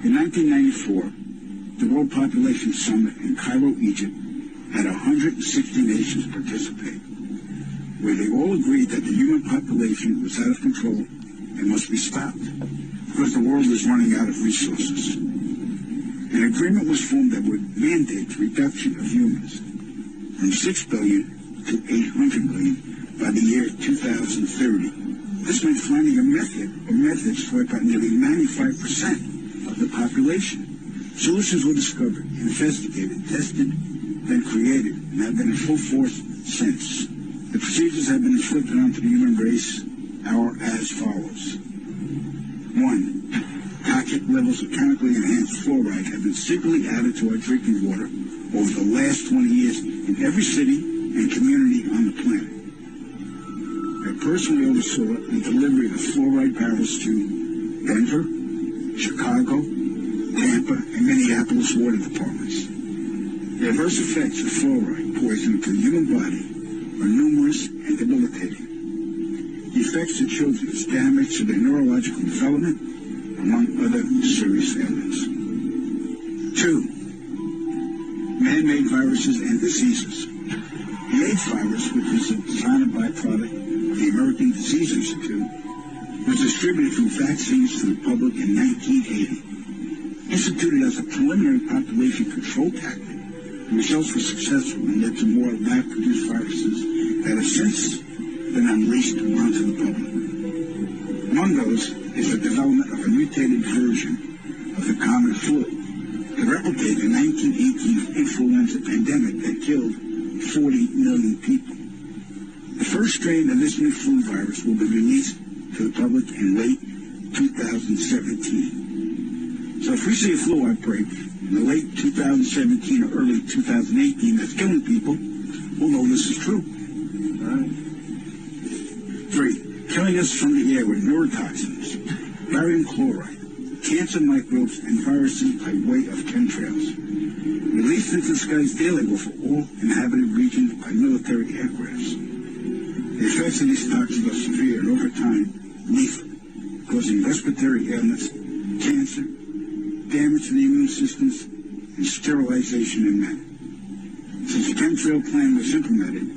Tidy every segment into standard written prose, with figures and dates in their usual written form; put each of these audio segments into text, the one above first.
In 1994, the World Population Summit in Cairo, Egypt, had 160 nations participate, where they all agreed that the human population was out of control and must be stopped because the world is running out of resources. An agreement was formed that would mandate the reduction of humans from 6 billion to 800 million by the year 2030. This meant finding a method or methods to wipe out nearly 95% of the population. Solutions were discovered, investigated, tested, then created, and have been in full force since. The procedures have been inflicted onto the human race are as follows. 1. Toxic levels of chemically enhanced fluoride have been secretly added to our drinking water over the last 20 years in every city and community on the planet. I personally oversaw the delivery of fluoride barrels to Denver, Chicago, Tampa, and Minneapolis water departments. The adverse effects of fluoride poisoning to the human body are numerous and debilitating. The effects to children is damage to their neurological development, among other serious ailments. 2. Man-made viruses and diseases. The AIDS virus, which was a designer byproduct of the American Disease Institute, was distributed through vaccines to the public in 1980. Instituted as a preliminary population control tactic, the results were successful and led to more lab-produced viruses that have since been unleashed onto the public. Among those is the development of a mutated version of the common flu that replicated the 1918 influenza pandemic that killed 40 million people. The first strain of this new flu virus will be released to the public in late 2017. So if we see a flu outbreak in the late 2017 or early 2018 that's killing people, we'll know this is true. 3. Killing us from the air with neurotoxins, barium chloride, cancer microbes, and viruses by way of chemtrails. Released into the skies daily over all inhabited regions by military aircrafts. The effects of these toxins are severe and over time lethal, causing respiratory ailments, cancer, damage to the immune systems, and sterilization in men. Since the chemtrail plan was implemented,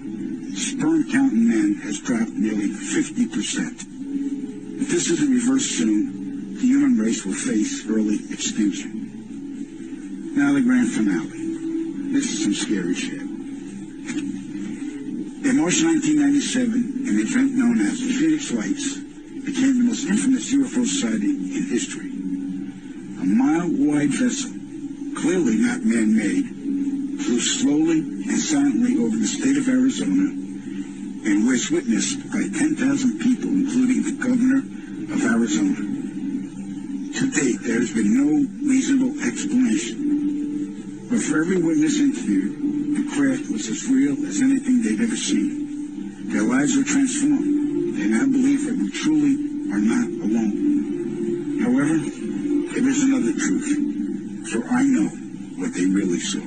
sperm count in men has dropped nearly 50%. If this isn't reversed soon, the human race will face early extinction. Now the grand finale. This is some scary shit. In March 1997, an event known as the Phoenix Lights became the most infamous UFO sighting in history. A mile-wide vessel, clearly not man-made, flew slowly and silently over the state of Arizona and was witnessed by 10,000 people, including the governor of Arizona. To date, there has been no reasonable explanation. But for every witness interviewed, the craft was as real as anything they'd ever seen. Their lives were transformed. They now believe that we truly are not alone. However, there is another truth, for I know what they really saw.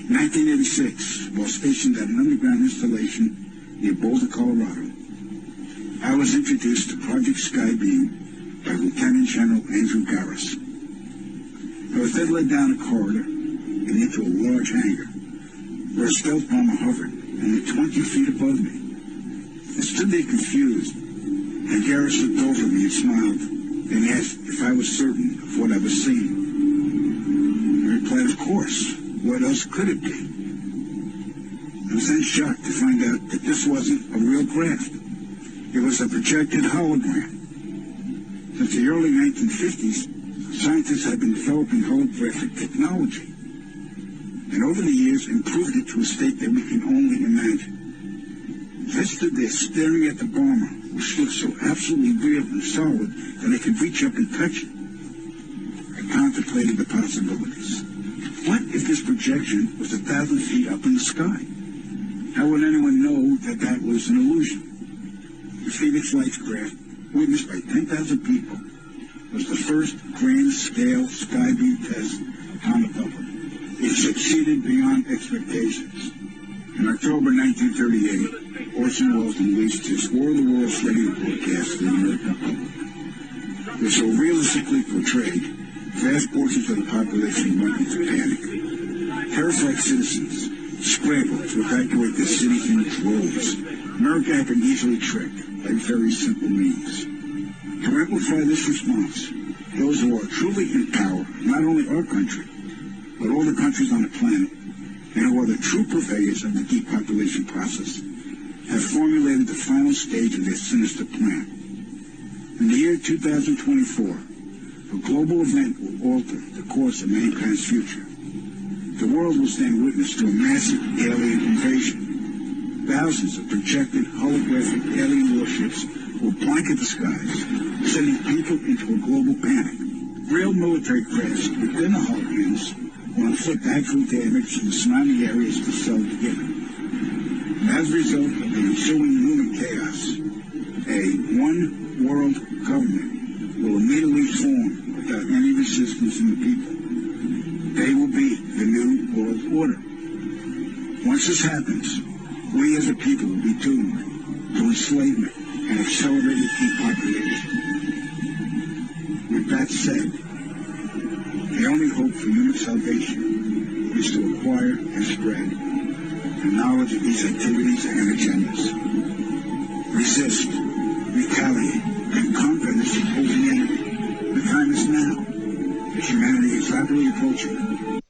In 1986, while stationed at an underground installation near Boulder, Colorado, I was introduced to Project Skybeam by Lieutenant General Andrew Garris. I was then led down a corridor and into a large hangar, where a stealth bomber hovered only 20 feet above me. I stood there confused, and Garris looked over me and smiled, and asked if I was certain of what I was seeing. I replied, of course. What else could it be? I was then shocked to find out that this wasn't a real craft. It was a projected hologram. Since the early 1950s, scientists have been developing holographic technology, and over the years improved it to a state that we can only imagine. As I stood there staring at the bomber, which looked so absolutely real and solid that I could reach up and touch it, I contemplated the possibilities. What if this projection was 1,000 feet up in the sky? How would anyone know that that was an illusion? The Phoenix Lights craft, witnessed by 10,000 people, was the first grand-scale skybeam test on the public. It succeeded beyond expectations. In October 1938, Orson Welles released his War of the Worlds radio broadcast to the American public. It was so realistically portrayed vast portions of the population went into panic. Terrified citizens scrambled to evacuate their cities in droves. America had been easily tricked by very simple means. To amplify this response, those who are truly in power, not only our country, but all the countries on the planet, and who are the true purveyors of the depopulation process, have formulated the final stage of their sinister plan. In the year 2024, a global event will alter the course of mankind's future. The world will stand witness to a massive alien invasion. Thousands of projected holographic alien warships will blanket the skies, sending people into a global panic. Real military crafts within the holograms will inflict actual damage to the surrounding areas to sell together. As a result of the ensuing human chaos, a one-world government will immediately form without any resistance from the people. They will be the new world order. Once this happens, we as a people will be doomed to enslavement and accelerated depopulation. With that said, the only hope for human salvation is to acquire and spread the knowledge of these activities and agendas. Resist, retaliate, and conquer this opposing enemy. The time is now. Humanity is rapidly approaching